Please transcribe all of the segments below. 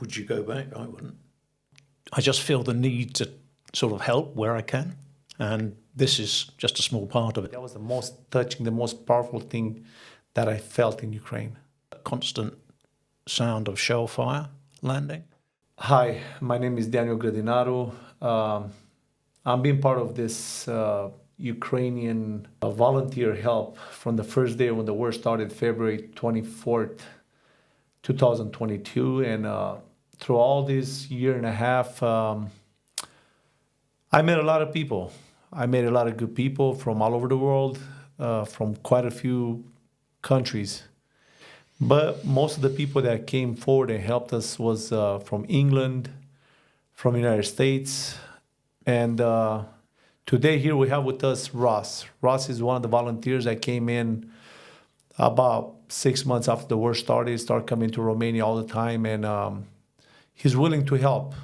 Would you go back? I wouldn't. I just feel the need to sort of help where I can, and this is just a small part of it. That was the most touching, the most powerful thing that I felt in Ukraine. Constant sound of shell fire landing. Hi, my name is Daniel Gradinaru. I'm being part of this Ukrainian volunteer help from the first day when the war started, February 24th, 2022. And through all this year and a half, I met a lot of people. I met a lot of good people from all over the world, from quite a few countries. But most of the people that came forward and helped us was from England, from the United States. And today here we have with us Russ. Russ is one of the volunteers that came in about 6 months after the war started coming to Romania all the time. And he's willing to help.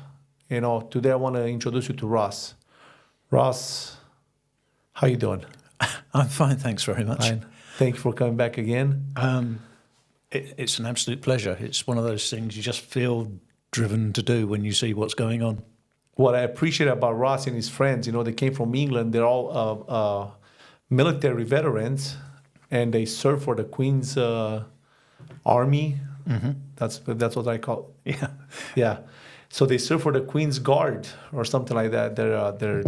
You know, today I want to introduce you to Russ. Russ, how you doing? I'm fine, thanks very much. Fine. Thank you for coming back again. It's an absolute pleasure. It's one of those things you just feel driven to do when you see what's going on. What I appreciate about Ross and his friends, you know, they came from England. They're all military veterans, and they serve for the Queen's Army. Mm-hmm. That's what I call it. Yeah. Yeah. So they serve for the Queen's Guard or something like that. They're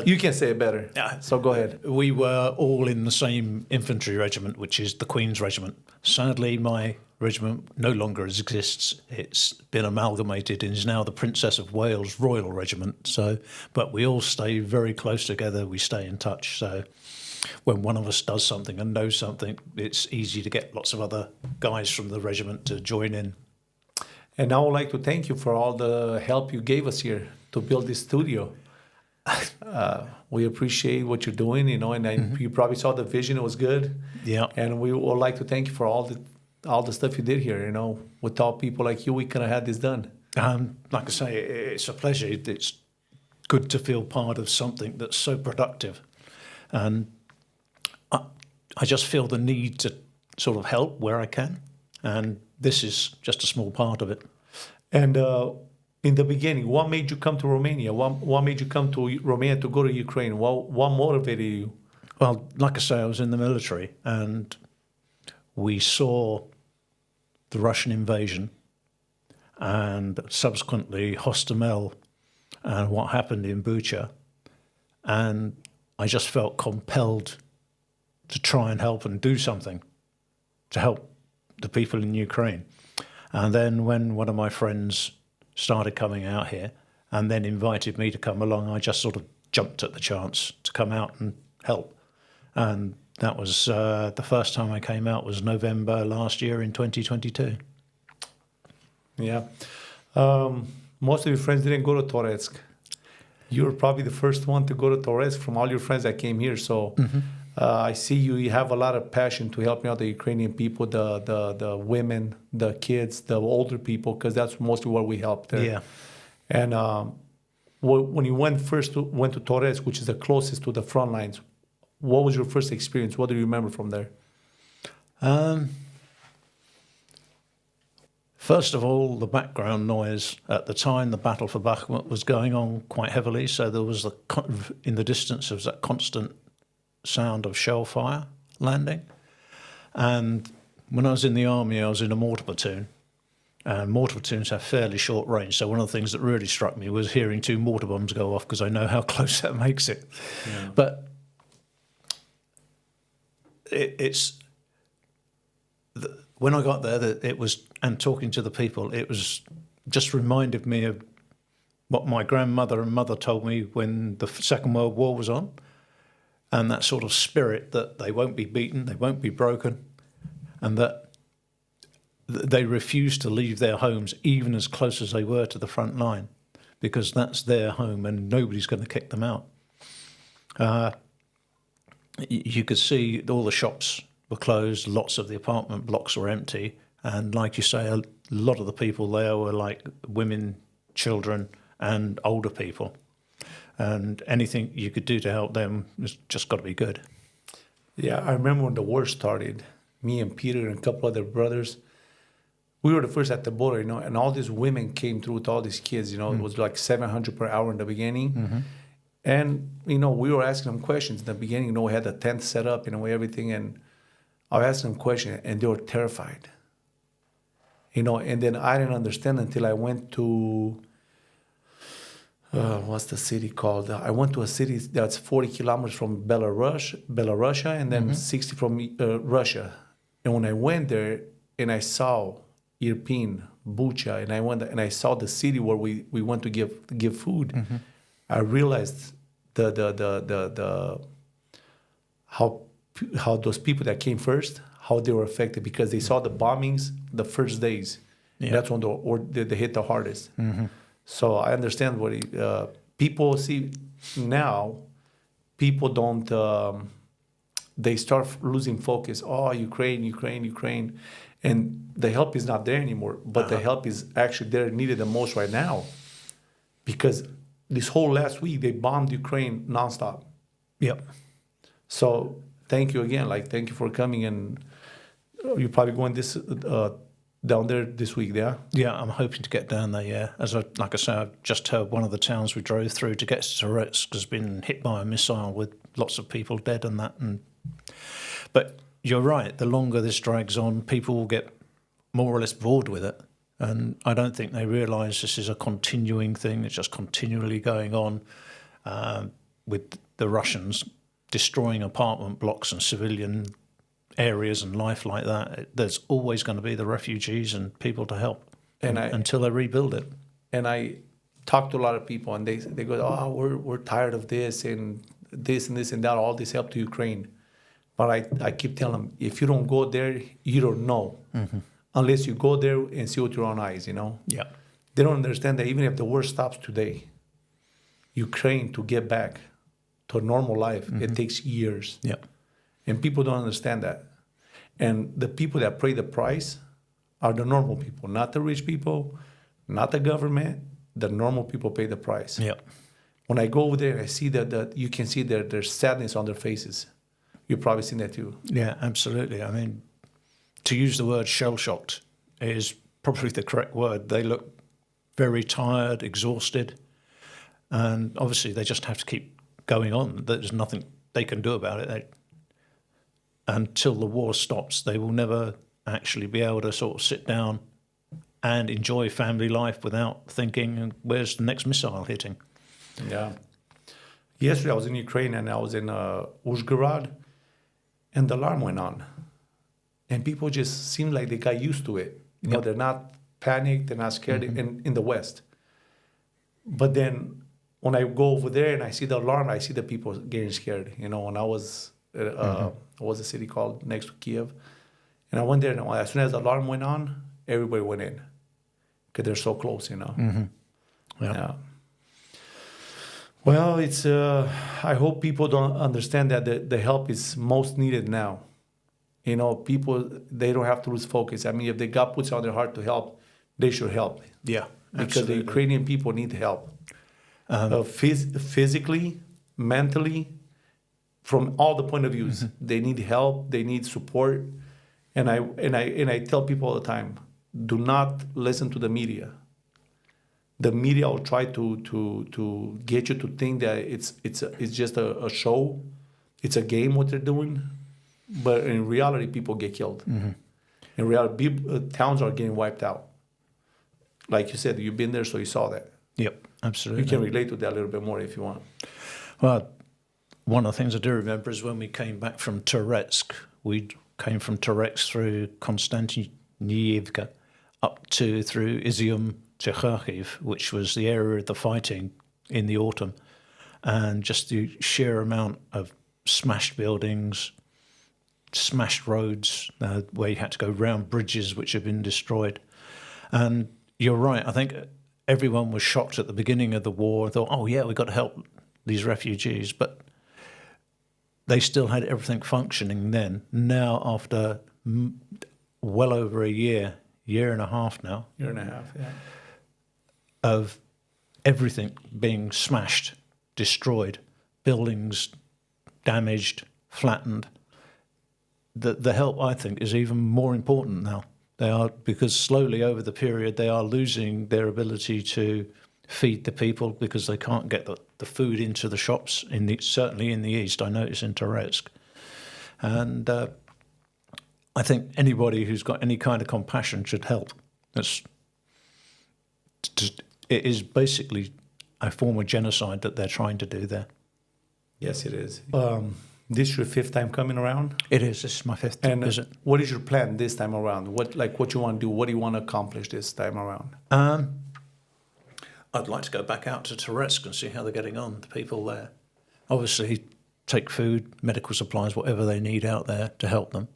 you can say it better. So go ahead. We were all in the same infantry regiment, which is the Queen's Regiment. Sadly, my regiment no longer exists. It's been amalgamated and is now the Princess of Wales Royal Regiment. So, but we all stay very close together. We stay in touch. So when one of us does something and knows something, it's easy to get lots of other guys from the regiment to join in. And I would like to thank you for all the help you gave us here to build this studio. We appreciate what you're doing, you know, and you probably saw the vision. It was good. Yeah. And we would like to thank you for all the stuff you did here, you know. Without people like you, we couldn't have had this done. Like I say, it's a pleasure. It's good to feel part of something that's so productive. And I just feel the need to sort of help where I can. And this is just a small part of it. And in the beginning, what made you come to Romania? What made you come to Romania to go to Ukraine? What motivated you? Well, like I say, I was in the military, and we saw the Russian invasion and subsequently Hostomel and what happened in Bucha. And I just felt compelled to try and help and do something to help the people in Ukraine. And then when one of my friends started coming out here and then invited me to come along, I just sort of jumped at the chance to come out and help. And that was the first time I came out was November last year in 2022. Yeah. Most of your friends didn't go to Toretsk. You were probably the first one to go to Toretsk from all your friends that came here. So I see you have a lot of passion to helping out the Ukrainian people, the women, the kids, the older people, because that's mostly what we help there. Yeah. And when you went to Toretsk, which is the closest to the front lines, what was your first experience? What do you remember from there? First of all, the background noise. At the time, the battle for Bakhmut was going on quite heavily, so there was in the distance there was that constant sound of shell fire landing. And when I was in the army, I was in a mortar platoon, and mortar platoons have fairly short range. So one of the things that really struck me was hearing 2 mortar bombs go off, because I know how close that makes it. Yeah. But when I got there, it was, and talking to the people, it was just reminded me of what my grandmother and mother told me when the Second World War was on, and that sort of spirit that they won't be beaten, they won't be broken, and that they refuse to leave their homes, even as close as they were to the front line, because that's their home and nobody's going to kick them out. You could see all the shops were closed, lots of the apartment blocks were empty, and like you say, a lot of the people there were like women, children, and older people. And anything you could do to help them has just got to be good. Yeah, I remember when the war started, me and Peter and a couple other brothers, we were the first at the border, and all these women came through with all these kids, it was like 700 per hour in the beginning. And, we were asking them questions in the beginning, we had the tent set up, everything. And I was asking them questions and they were terrified, and then I didn't understand until I went to, what's the city called? I went to a city that's 40 kilometers from Belarus, and then 60 from Russia. And when I went there and I saw Irpin, Bucha, and I went and I saw the city where we went to give food, I realized the how those people that came first, how they were affected, because they saw the bombings the first days. Yeah. That's when they hit the hardest. So I understand what people see now. People don't. They start losing focus. Oh, Ukraine, and the help is not there anymore. But the help is actually there, needed the most right now, because this whole last week they bombed Ukraine nonstop. Yep. So thank you again. Thank you for coming, and you're probably going this. Down there this week, yeah? Yeah, I'm hoping to get down there, yeah. Like I say, I've just heard one of the towns we drove through to get to Toretsk has been hit by a missile with lots of people dead and that. But you're right, the longer this drags on, people will get more or less bored with it. And I don't think they realise this is a continuing thing. It's just continually going on with the Russians destroying apartment blocks and civilian areas and life like that. There's always going to be the refugees and people to help until they rebuild it. And I talk to a lot of people, and they go, "Oh, we're tired of this and this and this and that, all this help to Ukraine." But I keep telling them, if you don't go there, you don't know, unless you go there and see with your own eyes. Yeah. They don't understand that even if the war stops today, Ukraine to get back to a normal life, it takes years. Yeah. And people don't understand that. And the people that pay the price are the normal people, not the rich people, not the government. The normal people pay the price. Yeah. When I go over there, I see that you can see their sadness on their faces. You've probably seen that too. Yeah, absolutely. I mean, to use the word shell-shocked is probably the correct word. They look very tired, exhausted, and obviously they just have to keep going on. There's nothing they can do about it. Until the war stops, they will never actually be able to sort of sit down and enjoy family life without thinking, where's the next missile hitting? Yeah. Yesterday I was in Ukraine and I was in Uzhgorod, and the alarm went on. And people just seemed like they got used to it. They're not panicked, they're not scared in the West. But then when I go over there and I see the alarm, I see the people getting scared. When I was... what was a city called next to Kiev, and I went there, and as soon as the alarm went on, everybody went in because they're so close, Yeah. Well, it's. I hope people don't understand that the help is most needed now. People, they don't have to lose focus. I mean, if the God puts on their heart to help, they should help. Yeah, because absolutely. the Ukrainian people need help, physically, mentally. From all the point of views, they need help, they need support, and I tell people all the time, do not listen to the media. The media will try to get you to think that it's just a show, it's a game what they're doing, but in reality, people get killed. In reality, towns are getting wiped out. Like you said, you've been there, so you saw that. Yep, absolutely. You can relate to that a little bit more if you want. Well, one of the things I do remember is when we came back from Toretsk, we came from Toretsk through Konstantinivka up through Izium to Kharkiv, which was the area of the fighting in the autumn. And just the sheer amount of smashed buildings, smashed roads, where you had to go round bridges which had been destroyed. And you're right, I think everyone was shocked at the beginning of the war and thought, oh yeah, we've got to help these refugees. But they still had everything functioning then. Now, after well over a year and a half now. Year and a half, yeah. Of everything being smashed, destroyed, buildings damaged, flattened. The help, I think, is even more important now They are, because slowly over the period they are losing their ability to feed the people because they can't get the food into the shops, certainly in the east. I notice in Toretsk. And I think anybody who's got any kind of compassion should help. It is basically a form of genocide that they're trying to do there. Yes, it is. This is your fifth time coming around? It is. This is my fifth visit. What is your plan this time around? What you want to do? What do you want to accomplish this time around? I'd like to go back out to Toretsk and see how they're getting on, the people there. Obviously, take food, medical supplies, whatever they need out there to help them.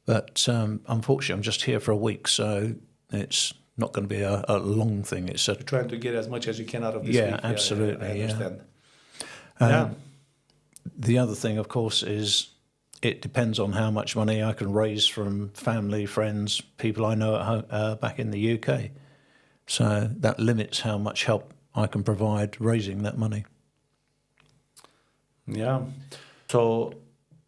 But unfortunately, I'm just here for a week, so it's not going to be a long thing. You're trying to get as much as you can out of this week. Yeah, absolutely. I understand. The other thing, of course, is it depends on how much money I can raise from family, friends, people I know at home, back in the UK. So that limits how much help I can provide raising that money. Yeah. So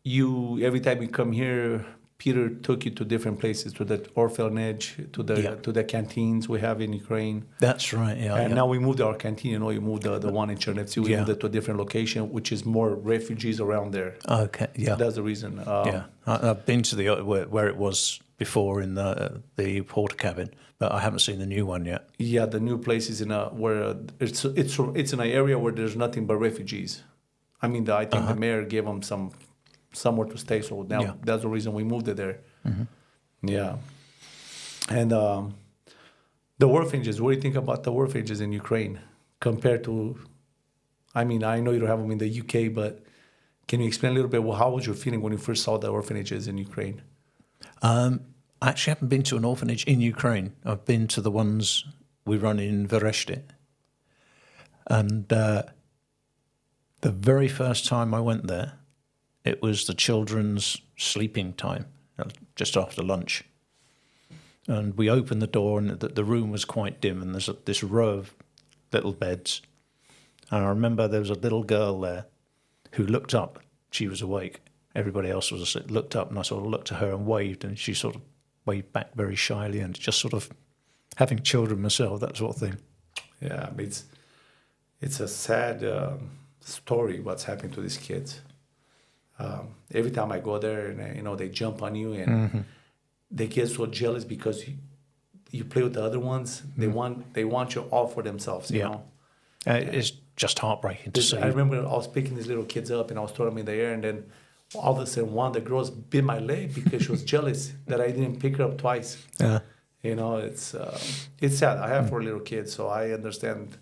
every time you come here, Peter took you to different places, to the orphanage, to the canteens we have in Ukraine. That's right, yeah. And now we moved our canteen, you moved the one in Chernivtsi, we moved it to a different location, which is more refugees around there. Okay, yeah. That's the reason. I've been to where it was before in the porter cabin, but I haven't seen the new one yet. Yeah, the new place is where it's in an area where there's nothing but refugees. I think the mayor gave them somewhere to stay, so now that's the reason we moved it there. Mm-hmm. Yeah. And the orphanages, what do you think about the orphanages in Ukraine compared to, I know you don't have them in the UK, but can you explain a little bit, how was your feeling when you first saw the orphanages in Ukraine? I actually haven't been to an orphanage in Ukraine. I've been to the ones we run in Vereshte. And the very first time I went there, it was the children's sleeping time, just after lunch. And we opened the door, and the room was quite dim, and there's this row of little beds. And I remember there was a little girl there who looked up. She was awake. Everybody else was asleep. Looked up, and I sort of looked at her and waved, and she sort of waved back very shyly, and just sort of having children myself, that sort of thing. Yeah, it's a sad story what's happening to these kids. Every time I go there, and they jump on you, and they get so jealous because you play with the other ones. They want you all for themselves. You know, it's just heartbreaking to see. I remember I was picking these little kids up, and I was throwing them in the air, and then all of a sudden one of the girls bit my leg because she was jealous that I didn't pick her up twice. Yeah, it's sad. I have 4 little kids, so I understand,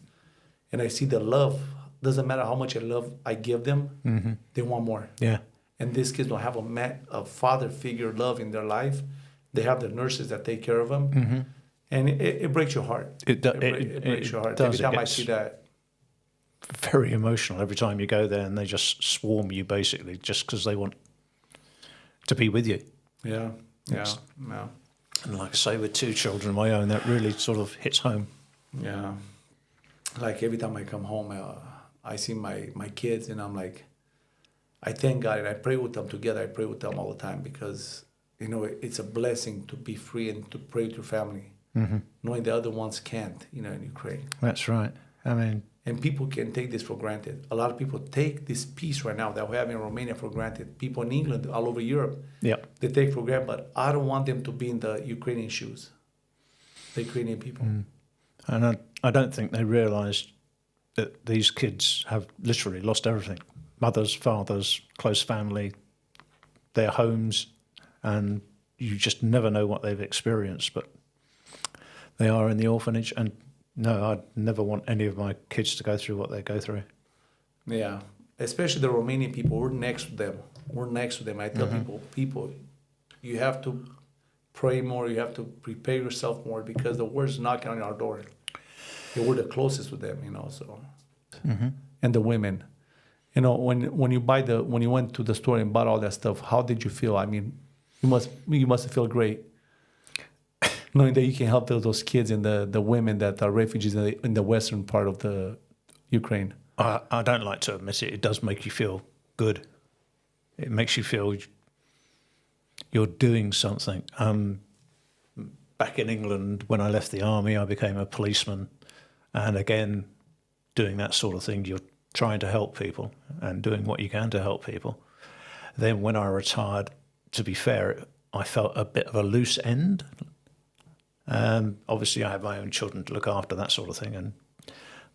and I see the love. Doesn't matter how much I give them, they want more. Yeah. And these kids don't have a father figure love in their life. They have the nurses that take care of them. And it breaks your heart. It breaks your heart. Every time I see that. Very emotional every time you go there, and they just swarm you basically just because they want to be with you. Yeah. And like I say, with 2 children of my own, that really sort of hits home. Yeah. Like every time I come home, I see my kids, and I'm like, I thank God, and I pray with them together. I pray with them all the time because, it's a blessing to be free and to pray with your family, knowing the other ones can't, in Ukraine. That's right. And people can take this for granted. A lot of people take this peace right now that we have in Romania for granted. People in England, all over Europe, they take for granted, but I don't want them to be in the Ukrainian shoes, the Ukrainian people. And I don't think they realised that these kids have literally lost everything. Mothers, fathers, close family, their homes, and you just never know what they've experienced, but they are in the orphanage, and no, I'd never want any of my kids to go through what they go through. Yeah, especially the Romanian people, we're next to them. I tell people, you have to pray more, you have to prepare yourself more because the word's knocking on our door. We're the closest to them, so. And the women. When you went to the store and bought all that stuff, how did you feel? You must feel great, knowing that you can help those kids and the women that are refugees in the western part of the Ukraine. I don't like to admit it. It does make you feel good. It makes you feel you're doing something. back in England, when I left the army, I became a policeman. And again, doing that sort of thing, you're trying to help people and doing what you can to help people. Then when I retired, to be fair, I felt a bit of a loose end. Obviously, I have my own children to look after, that sort of thing.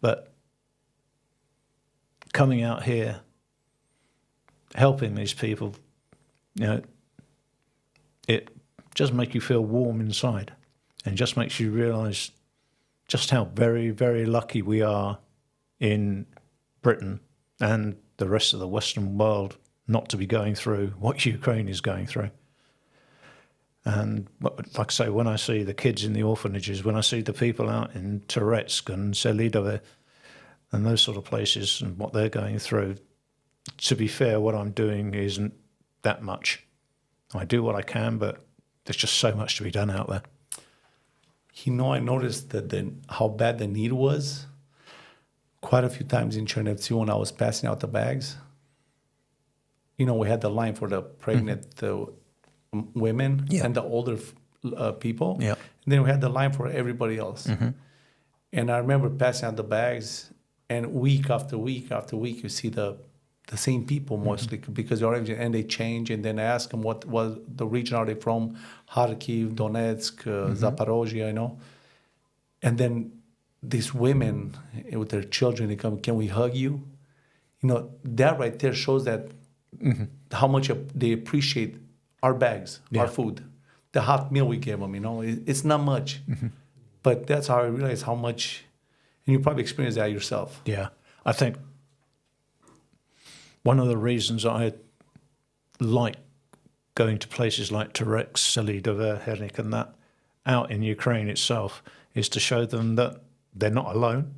But coming out here, helping these people, it just makes you feel warm inside, and just makes you realise just how very, very lucky we are in Britain and the rest of the Western world not to be going through what Ukraine is going through. And like I say, when I see the kids in the orphanages, when I see the people out in Touretsk and Selidove and those sort of places and what they're going through, to be fair, what I'm doing isn't that much. I do what I can, but there's just so much to be done out there. I noticed that how bad the need was quite a few times in Chernivtsi when I was passing out the bags. We had the line for the pregnant women and the older people. Yeah. And then we had the line for everybody else. Mm-hmm. And I remember passing out the bags, and week after week after week, you see the same people mostly, because they're already, and they change. And then I ask them what the region are they from, Kharkiv, Donetsk, Zaporozhye, And then these women with their children, they come, can we hug you? That right there shows that how much they appreciate our bags, our food, the hot meal we give them. It's not much, but that's how I realize how much, and you probably experienced that yourself. Yeah, I think one of the reasons I like going to places like Touretsk, Selidove, Hernik and that, out in Ukraine itself, is to show them that they're not alone.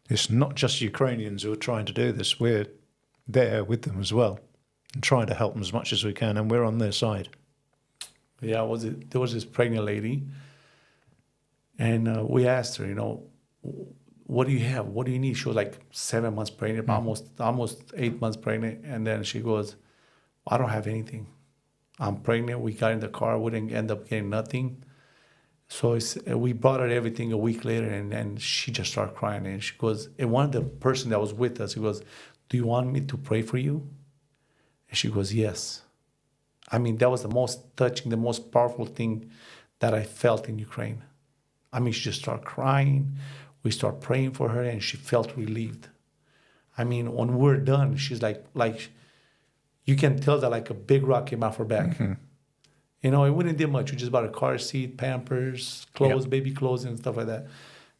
It's not just Ukrainians who are trying to do this. We're there with them as well and trying to help them as much as we can, and we're on their side. Yeah, there was this pregnant lady, and we asked her, what do you have? What do you need? She was like 7 months pregnant, almost 8 months pregnant. And then she goes, I don't have anything. I'm pregnant. We got in the car. We didn't end up getting nothing. So we brought her everything a week later, and she just started crying. And she goes, and one of the person that was with us, he goes, do you want me to pray for you? And she goes, yes. That was the most touching, the most powerful thing that I felt in Ukraine. She just started crying. We started praying for her, and she felt relieved. When we're done, she's like you can tell that like a big rock came off her back. Mm-hmm. We wouldn't do much. We just bought a car seat, Pampers, clothes, baby clothes, and stuff like that.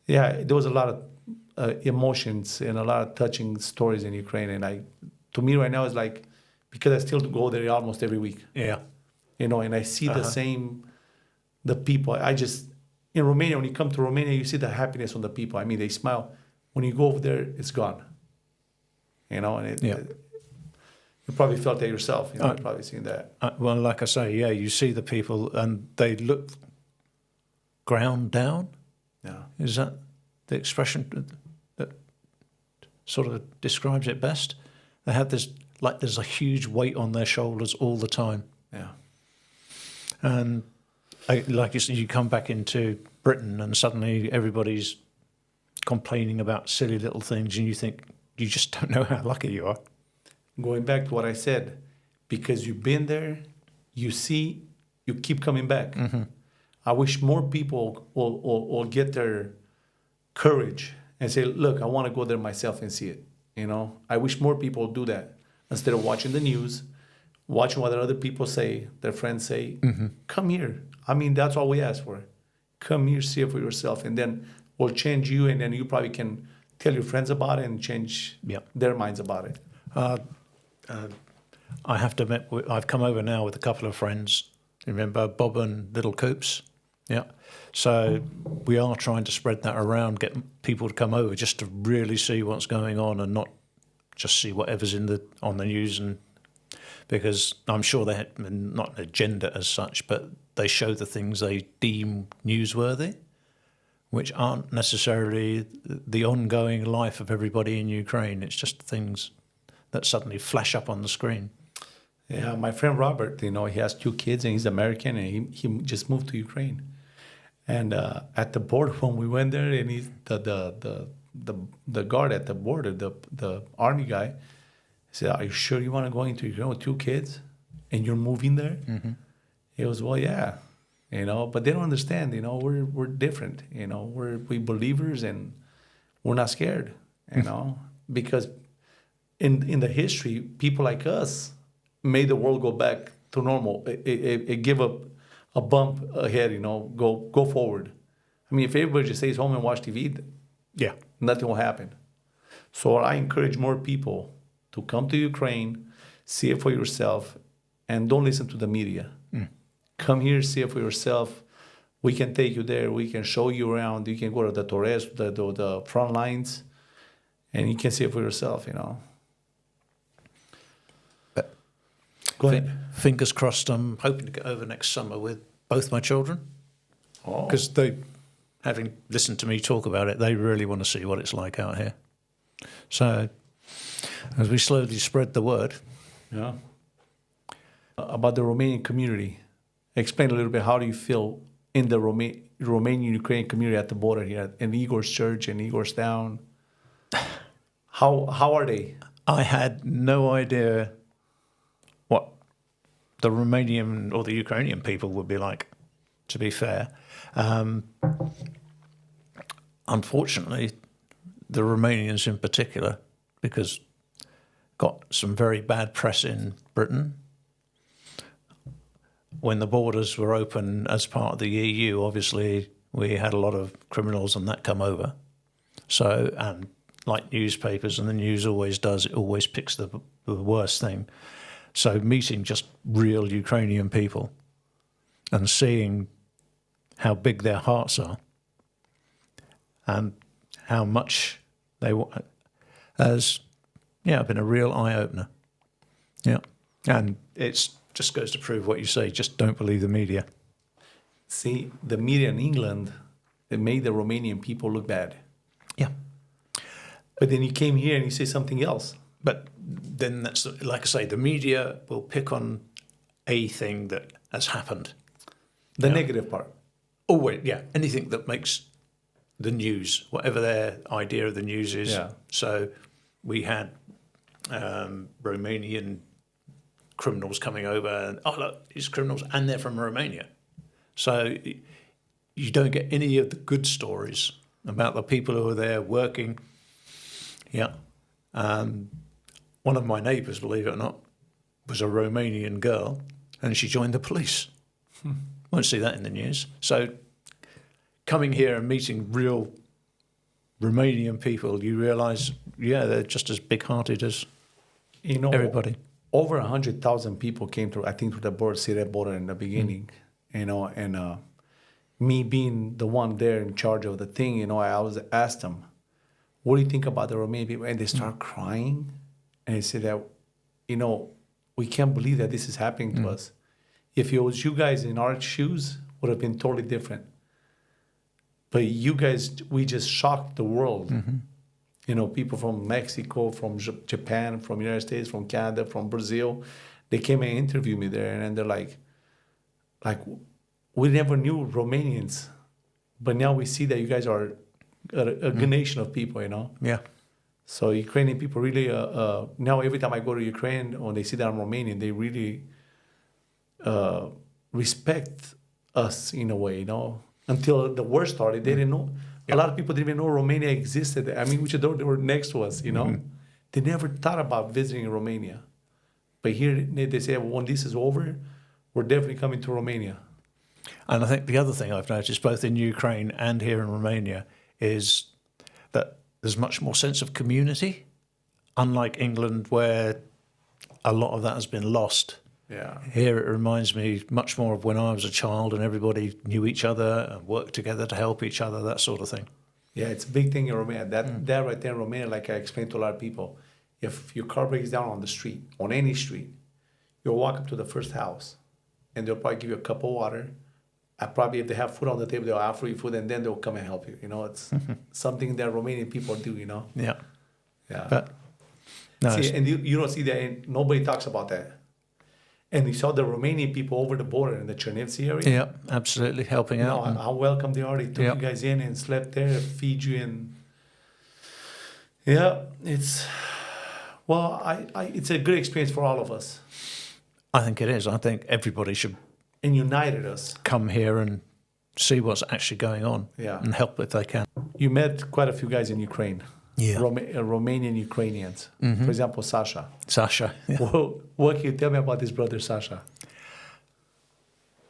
Yeah, there was a lot of emotions and a lot of touching stories in Ukraine. And to me right now, it's like, because I still go there almost every week. Yeah. And I see the people. In Romania, when you come to Romania, you see the happiness on the people. They smile. When you go over there, it's gone. And you probably felt that yourself. You've probably seen that. Well, like I say, yeah, you see the people and they look ground down. Yeah. Is that the expression that sort of describes it best? They have this, like there's a huge weight on their shoulders all the time. Yeah. And like you said, you come back into Britain and suddenly everybody's complaining about silly little things, and you think you just don't know how lucky you are. Going back to what I said, because you've been there, you see, you keep coming back. Mm-hmm. I wish more people will get their courage and say, look, I want to go there myself and see it. I wish more people do that instead of watching the news, watching what other people say, their friends say. Mm-hmm. Come here. That's all we ask for. Come here, see it for yourself, and then we'll change you, and then you probably can tell your friends about it and change their minds about it. I have to admit, I've come over now with a couple of friends. Remember Bob and Little Coops? Yeah. So we are trying to spread that around, get people to come over just to really see what's going on and not just see whatever's on the news. And because I'm sure they have not an agenda as such, but they show the things they deem newsworthy, which aren't necessarily the ongoing life of everybody in Ukraine. It's just things that suddenly flash up on the screen. Yeah, my friend Robert, he has 2 kids and he's American, and he just moved to Ukraine. And at the border, when we went there, and the guard at the border, the army guy, said, "Are you sure you want to go into Ukraine with 2 kids, and you're moving there?" Mm-hmm. He goes, "Well, yeah, but they don't understand. We're different. We believers, and we're not scared. Because in the history, people like us made the world go back to normal. It give a bump ahead. Go forward. I mean, if everybody just stays home and watch TV, Yeah. nothing will happen. So I encourage more people to come to Ukraine, see it for yourself, and don't listen to the media. Come here, see it for yourself. We can take you there. We can show you around. You can go to the Torres, the front lines, and you can see it for yourself, Go ahead. Fingers crossed, I'm hoping to get over next summer with both my children. Because they, having listened to me talk about it, they really want to see what it's like out here. So, as we slowly spread the word. Yeah. About the Romanian community. Explain a little bit, how do you feel in the Romanian-Ukrainian community at the border here, in Igor's church and Igor's town? How are they? I had no idea what the Romanian or the Ukrainian people would be like, to be fair. Unfortunately, the Romanians in particular, because got some very bad press in Britain. When the borders were open as part of the EU, obviously we had a lot of criminals and that come over. So, and like newspapers, and the news always does, it always picks the worst thing. So meeting just real Ukrainian people and seeing how big their hearts are and how much they want has, been a real eye-opener. Yeah. And it's just goes to prove what you say, just don't believe the media. See, the media in England, it made the Romanian people look bad. Yeah. But then you came here and you say something else. But then that's, like I say, the media will pick on a thing that has happened. The negative part. Always, yeah. Anything that makes the news, whatever their idea of the news is. Yeah. So we had Romanian criminals coming over, and look, these criminals, and they're from Romania. So you don't get any of the good stories about the people who are there working. Yeah. One of my neighbours, believe it or not, was a Romanian girl, and she joined the police. Won't see that in the news. So coming here and meeting real Romanian people, you realise, they're just as big-hearted as everybody. Over 100,000 people came through, I think, through the border, Syria border in the beginning, and me being the one there in charge of the thing, I always asked them, what do you think about the Romanian people? And they start crying, and they say that, we can't believe that this is happening to us. If it was you guys in our shoes, would have been totally different. But you guys, we just shocked the world. People from Mexico, from Japan, from the United States, from Canada, from Brazil, they came and interviewed me there, and they're like, we never knew Romanians, but now we see that you guys are a good nation of people, Yeah. So Ukrainian people really, now every time I go to Ukraine, or they see that I'm Romanian, they really respect us in a way, Until the war started, they didn't know. A lot of people didn't even know Romania existed. I mean, which they were next to us, They never thought about visiting Romania. But here they say, when this is over, we're definitely coming to Romania. And I think the other thing I've noticed, both in Ukraine and here in Romania, is that there's much more sense of community, unlike England, where a lot of that has been lost. Yeah. Here it reminds me much more of when I was a child and everybody knew each other and worked together to help each other, that sort of thing. Yeah, it's a big thing in Romania. That right there in Romania, like I explained to a lot of people, if your car breaks down on the street, on any street, you'll walk up to the first house and they'll probably give you a cup of water. Probably if they have food on the table, they'll offer you food, and then they'll come and help you. It's something that Romanian people do, Yeah. Yeah. But, no, see, and you don't see that, nobody talks about that. And you saw the Romanian people over the border in the Chernivtsi area. Yeah, absolutely, helping You know, out. And, how welcome they are. They took Yeah. you guys in and slept there, feed you, and yeah, it's well, it's a good experience for all of us, I think it is. I think everybody should and united us. come here and see what's actually going on Yeah. and help if they can. You met quite a few guys in Ukraine, Yeah. Romanian Ukrainians. For example, Sasha. Sasha. Yeah. Well, what can you tell me about this brother, Sasha?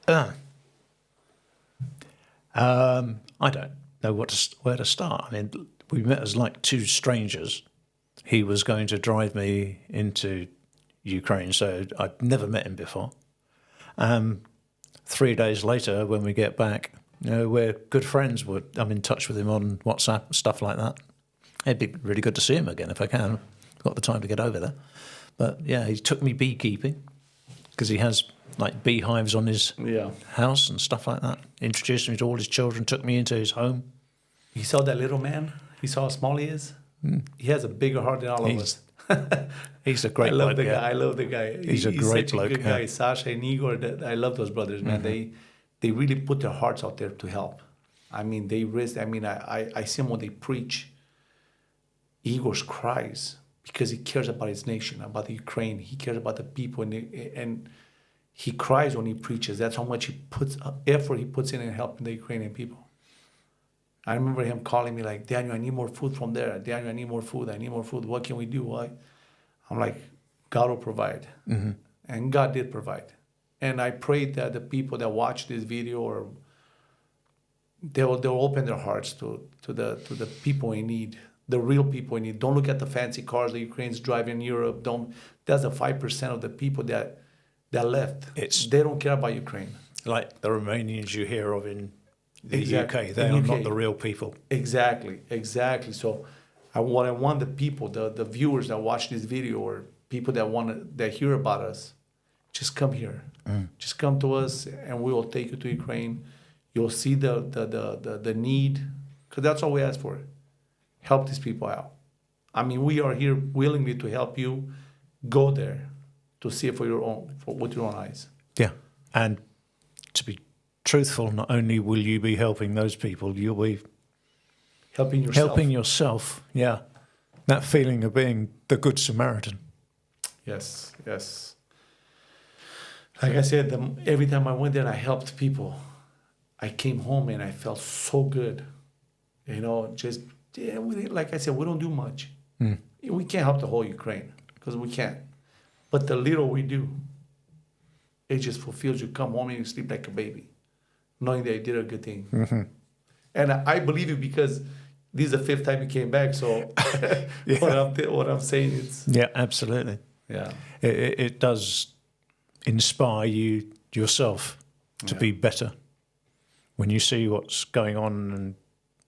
I don't know where to start. I mean, we met as like two strangers. He was going to drive me into Ukraine, so I'd never met him before. 3 days later, when we get back, you know, we're good friends. I'm in touch with him on WhatsApp, stuff like that. It'd be really good to see him again if I can. Got the time to get over there. But yeah, he took me beekeeping because he has like beehives on his Yeah. house and stuff like that. Introduced me to all his children, took me into his home. He saw that little man. He saw how small he is. He has a bigger heart than all of us. He's a great I love bloke, the yeah. guy. I love the guy. He's a great such bloke, a good yeah. guy. Sasha and Igor. I love those brothers, man. They really put their hearts out there to help. I mean, they risk. I mean, I see them when they preach. Igor cries because he cares about his nation, about the Ukraine. He cares about the people, and he cries when he preaches. That's how much effort he puts in helping the Ukrainian people. I remember him calling me like, Daniel, I need more food from there. Daniel, I need more food. I need more food. What can we do? I'm like, God will provide. And God did provide. And I prayed that the people that watch this video, or they'll open their hearts to the people in need, the real people in need. Don't look at the fancy cars the Ukrainians drive in Europe. That's the 5% of the people that left. They don't care about Ukraine. Like the Romanians you hear of in the Exactly. UK, they In are UK. not the real people. Exactly. So I want the people, the viewers that watch this video, or people that hear about us, just come here. Just come to us, and we will take you to Ukraine. You'll see the need, because that's all we ask for. Help these people out. I mean, we are here willingly to help you. Go there to see it with your own eyes. Yeah. And to be truthful, not only will you be helping those people, you'll be Helping yourself. helping yourself. Yeah. That feeling of being the Good Samaritan. Yes. Like I said, every time I went there and I helped people, I came home and I felt so good. You know, like I said, we don't do much. We can't help the whole Ukraine, because we can't. But the little we do, it just fulfills you. Come home and you sleep like a baby, knowing that you did a good thing. And I believe you, because this is the 5th time you came back. So what I'm saying is... Yeah, absolutely. Yeah. It does inspire you yourself to be better when you see what's going on and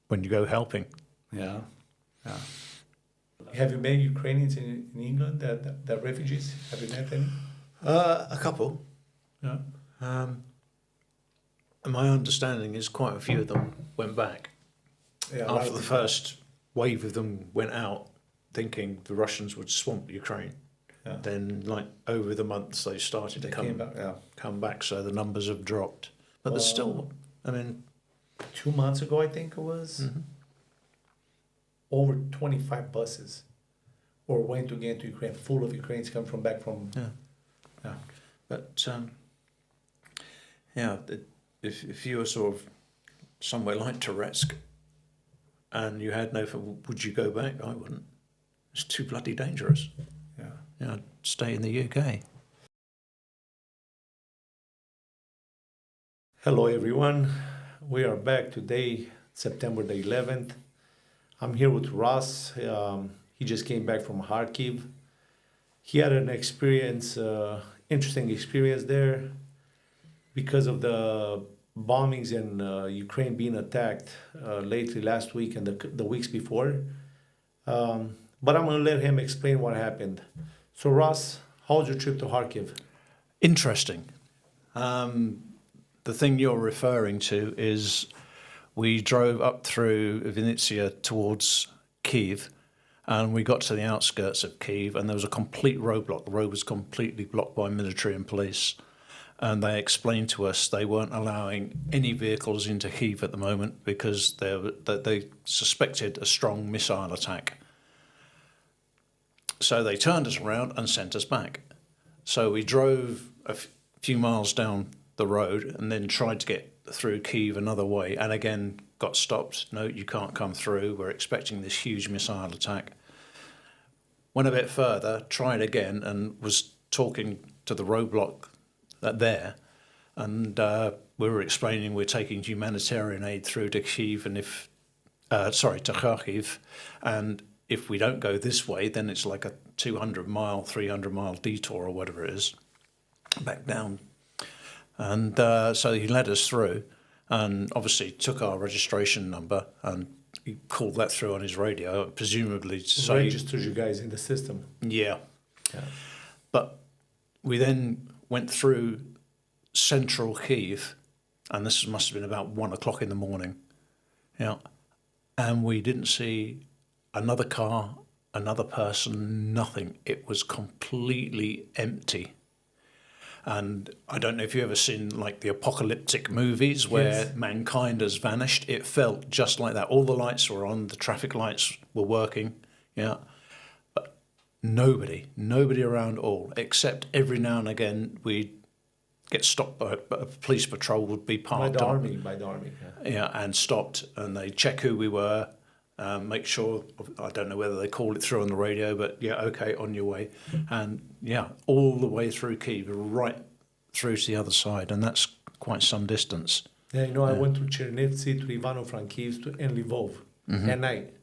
when you go helping. Yeah. Have you met Ukrainians in England that refugees? Have you met any? A couple. Yeah. And my understanding is quite a few of them went back. Yeah. After the first wave of them went out, thinking the Russians would swamp Ukraine. Yeah. Then, like, over the months, they started to come back, so the numbers have dropped. But there's still, I mean... 2 months ago, I think it was, over 25 buses were went again to Ukraine, full of Ukrainians come back from... Yeah. But, if you were sort of somewhere like Touretsk and you had would you go back? I wouldn't. It's too bloody dangerous. Yeah, I'd stay in the UK. Hello, everyone. We are back today, September the 11th. I'm here with Russ. He just came back from Kharkiv. He had an interesting experience there because of the bombings in Ukraine being attacked lately, last week and the weeks before. But I'm going to let him explain what happened. So, Russ, how was your trip to Kharkiv? Interesting. The thing you're referring to is we drove up through Vinnytsia towards Kyiv, And we got to the outskirts of Kyiv, and there was a complete roadblock. The road was completely blocked by military and police. And they explained to us they weren't allowing any vehicles into Kyiv at the moment because they suspected a strong missile attack. So they turned us around and sent us back. So we drove a few miles down the road and then tried to get through Kyiv another way, and again got stopped. No, you can't come through. We're expecting this huge missile attack. Went a bit further, tried again, and was talking to the roadblock there, and we were explaining we're taking humanitarian aid through to Kyiv, and to Kharkiv, and if we don't go this way, then it's like a 200-mile, 300-mile detour or whatever it is, back down. And so he led us through, and obviously took our registration number, and he called that through on his radio, presumably to say... Registered you guys in the system. Yeah. But we then went through central Kyiv, and this must have been about 1 o'clock in the morning, and we didn't see another car, another person, nothing. It was completely empty. And I don't know if you've ever seen like the apocalyptic movies where mankind has vanished. It felt just like that. All the lights were on, the traffic lights were working, but nobody around all, except every now and again we'd get stopped by a police patrol would be parked by the army. And stopped, and they check who we were. Make sure, I don't know whether they called it through on the radio, but okay, on your way. And all the way through Kyiv, right through to the other side, and that's quite some distance. I went to Chernivtsi, to Ivano-Frankivsk, and Lvov at night.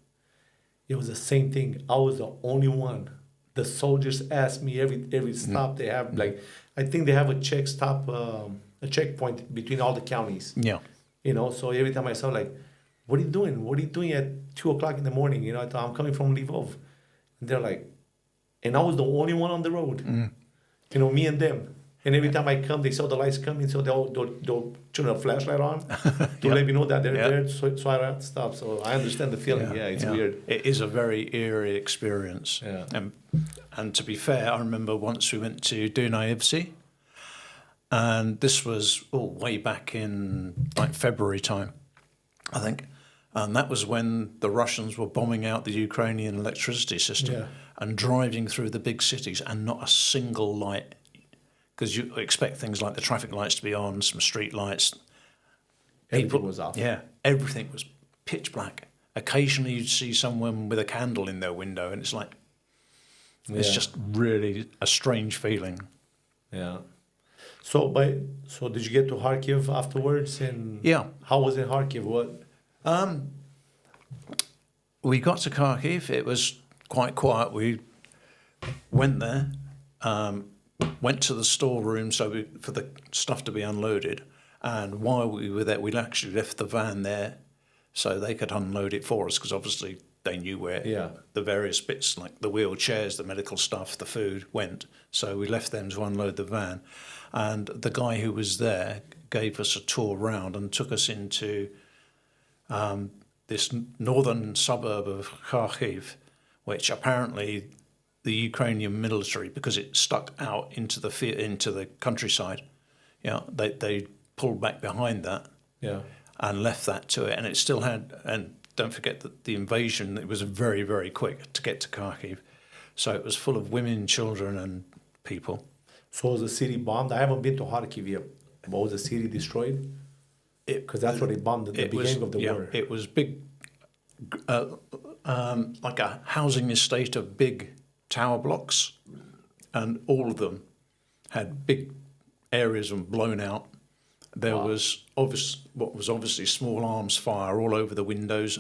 It was the same thing. I was the only one. The soldiers asked me every stop they have, like, I think they have a checkpoint between all the counties. Yeah. So every time I saw, like, what are you doing? What are you doing at 2 o'clock in the morning? I thought, I'm coming from Lvov. And they're like, and I was the only one on the road. Me and them. And every time I come, they saw the lights coming, so they'll turn a flashlight on to let me know that they're there, so I don't have to stop. So I understand the feeling. It's weird. It is a very eerie experience. And to be fair, I remember once we went to Dunaevsy, and this was way back in like February time, I think. And that was when the Russians were bombing out the Ukrainian electricity system and driving through the big cities, and not a single light, because you expect things like the traffic lights to be on, some street lights. Everything was off. Yeah, everything was pitch black. Occasionally you'd see someone with a candle in their window, and it's like, it's just really a strange feeling. Yeah. So did you get to Kharkiv afterwards? And how was it, Kharkiv? What? We got to Kharkiv. It was quite quiet. We went there, went to the storeroom for the stuff to be unloaded. And while we were there, we'd actually left the van there so they could unload it for us, because obviously they knew where the various bits, like the wheelchairs, the medical stuff, the food went. So we left them to unload the van. And the guy who was there gave us a tour round and took us into this northern suburb of Kharkiv, which apparently the Ukrainian military, because it stuck out into the countryside, they pulled back behind that and left that to it. And it still had, and don't forget that the invasion, it was very, very quick to get to Kharkiv. So it was full of women, children and people. So was the city bombed? I haven't been to Kharkiv yet. But was the city destroyed? Because that's what they bombed at the beginning of the war. It was big, like a housing estate of big tower blocks, and all of them had big areas and blown out. There was what was obviously small arms fire all over the windows,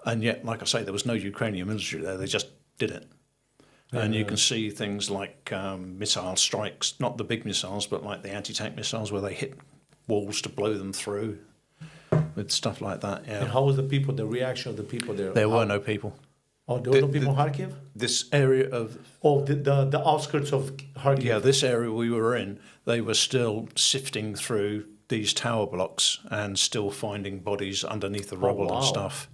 and yet, like I say, there was no Ukrainian military there. They just did it. And you can see things like missile strikes, not the big missiles, but like the anti-tank missiles where they hit walls to blow them through, with stuff like that. Yeah. And how was the reaction of the people there? There were no people. Oh, there were no people in Kharkiv? This area of... Oh, the outskirts of Kharkiv. Yeah, this area we were in, they were still sifting through these tower blocks and still finding bodies underneath the rubble and stuff.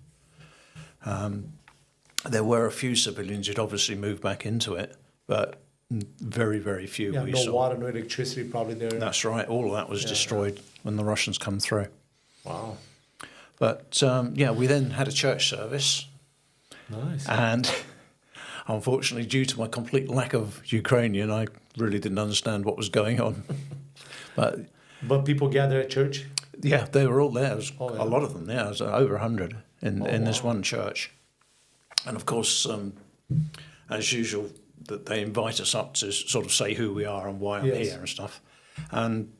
There were a few civilians who'd obviously moved back into it, but very, very few Yeah, we no saw. water, no electricity probably there. That's right. All of that was destroyed when the Russians come through. Wow. But we then had a church service. Nice. And unfortunately, due to my complete lack of Ukrainian, I really didn't understand what was going on. But people gather at church? yeah, they were all there. There was Oh, yeah. a lot of them there. There was over 100 in this wow. one church. And of course, as usual, that they invite us up to sort of say who we are and why I'm Yes. here and stuff. And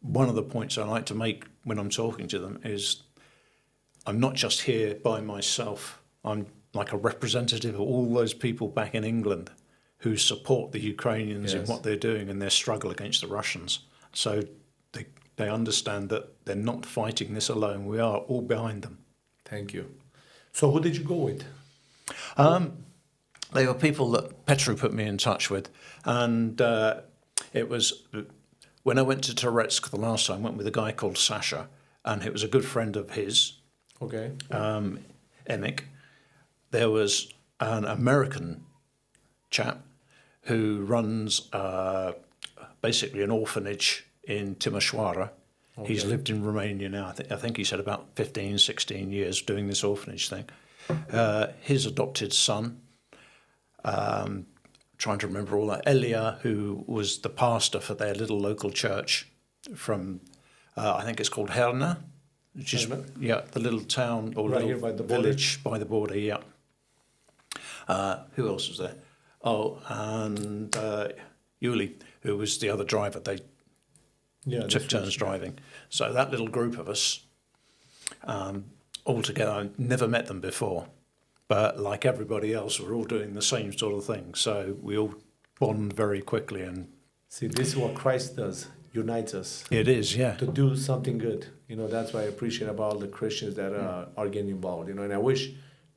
one of the points I like to make when I'm talking to them is I'm not just here by myself. I'm like a representative of all those people back in England who support the Ukrainians in Yes. what they're doing in their struggle against the Russians. So they understand that they're not fighting this alone. We are all behind them. Thank you. So who did you go with? They were people that Petru put me in touch with. And it was, when I went to Toretsk the last time, I went with a guy called Sasha, and it was a good friend of his, Okay. Emick. There was an American chap who runs basically an orphanage in Timișoara. Okay. He's lived in Romania now. I think he said about 15, 16 years doing this orphanage thing. His adopted son, trying to remember all that, Elia, who was the pastor for their little local church from, I think it's called Herna, which is, the little town or Right little here by the border. village by the border, yeah. Who else was there? Oh, and Yuli, who was the other driver. They took turns driving. So that little group of us, all together, I never met them before, but like everybody else, we're all doing the same sort of thing. So we all bond very quickly, and See, this is what Christ does, unites us it is, yeah. to do something good. That's what I appreciate about all the Christians that are getting involved. And I wish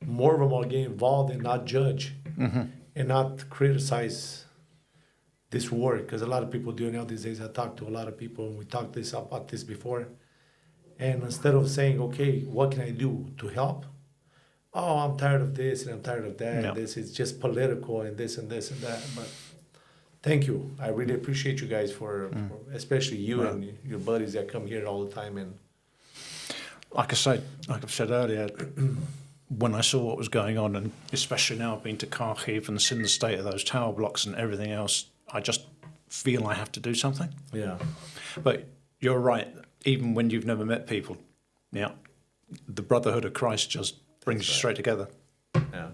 more of them are getting involved and not judge and not criticize this work, because a lot of people do now these days. I talk to a lot of people, and we talked about this before. And instead of saying, okay, what can I do to help? Oh, I'm tired of this and I'm tired of that. Yeah. And this is just political and this and this and that. But thank you. I really appreciate you guys for especially you and your buddies that come here all the time. And Like I've said earlier, when I saw what was going on, and especially now I've been to Kharkiv and seen the state of those tower blocks and everything else, I just feel I have to do something. yeah, But you're right, even when you've never met people, the brotherhood of Christ just brings you straight together. yeah.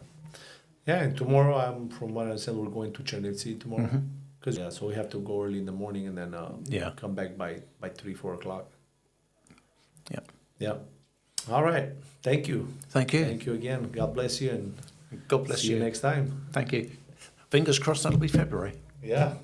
And tomorrow, from what I said, we're going to Chernivtsi tomorrow. So we have to go early in the morning and then come back by 3-4 o'clock. Yeah. Yeah. All right. Thank you. Thank you. Thank you again. God bless you, and God bless see you next time. Thank you. Fingers crossed that'll be February. Yeah.